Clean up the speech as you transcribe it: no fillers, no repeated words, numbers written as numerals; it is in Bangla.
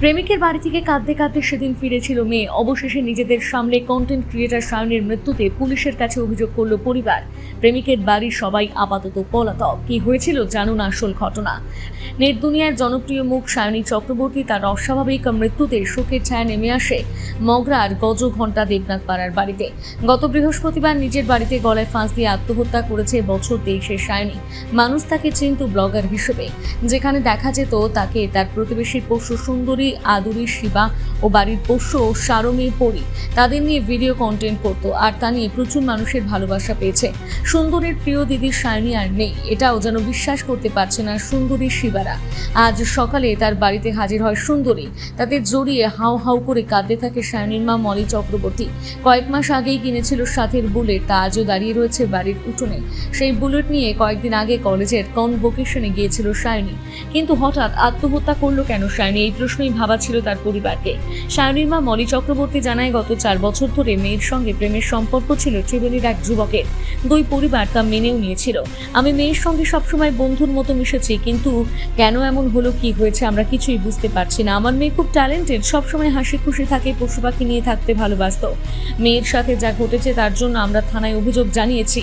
প্রেমিকের বাড়ি থেকে কাঁদতে কাঁদতে সেদিন ফিরেছিল মেয়ে। অবশেষে নিজেদের সামলে কন্টেন্ট ক্রিয়েটার সায়নীর মৃত্যুতে পুলিশের কাছে অভিযোগ করল পরিবার। প্রেমিকের বাড়ির সবাই আপাতত পলাতক। কি হয়েছিল জানুন আসল ঘটনা। নেট দুনিয়ার জনপ্রিয় মুখ সায়নী চক্রবর্তী তার অস্বাভাবিক মৃত্যুতে শোকের ছায়া নেমে আসে মগরার গজঘণ্টা দেবনাথ পাড়ার বাড়িতে। গত বৃহস্পতিবার নিজের বাড়িতে গলায় ফাঁস দিয়ে আত্মহত্যা করেছে বছর 23-এর সায়নী। মানুষ তাকে চিনত ব্লগার হিসেবে, যেখানে দেখা যেত তাকে তার প্রতিবেশীর পোষ্য সুন্দরী, আদুরি, শিবা ও বাড়ির পোষ্য সারমী, পরি তাদের নিয়ে ভিডিও কন্টেন্ট করতো, আর তা নিয়ে প্রচুর মানুষের ভালোবাসা পেয়েছে। সুন্দরীর প্রিয় দিদি সায়নী আর নেই, এটাও যেন বিশ্বাস করতে পারছে না সুন্দরী শিবারা। আজ সকালে তার বাড়িতে হাজির হয় সুন্দরী, তাদের জড়িয়ে হাউ হাউ করে কাঁদতে থাকে সায়নীর মা মলি চক্রবর্তী। কয়েক মাস আগেই কিনেছিল সাথের বুলেট, তা আজও দাঁড়িয়ে রয়েছে বাড়ির উঠোনে। সেই বুলেট নিয়ে কয়েকদিন আগে কলেজের কনভোকেশনে গিয়েছিল সায়নী, কিন্তু হঠাৎ আত্মহত্যা করলো কেন সায়নী, এই প্রশ্নই ভাবাচ্ছিল তার পরিবারকে। সায়নীর মা মলি চক্রবর্তী জানায়, গত 4 বছর ধরে মেয়ের সঙ্গে প্রেমের সম্পর্ক ছিল ত্রিবেণীর এক যুবকের। দুই পরিবার তা মেনেও নিয়েছিল। আমি মেয়ের সঙ্গে সবসময় বন্ধুর মতো মিশেছি, কিন্তু কেন এমন হলো, কি হয়েছে আমরা কিছুই বুঝতে পারছি না। আমার মেয়ে খুব ট্যালেন্টেড, সবসময় হাসি খুশি থাকে, পশু পাখি নিয়ে থাকতে ভালোবাসত। মেয়ের সাথে যা ঘটেছে তার জন্য আমরা থানায় অভিযোগ জানিয়েছি।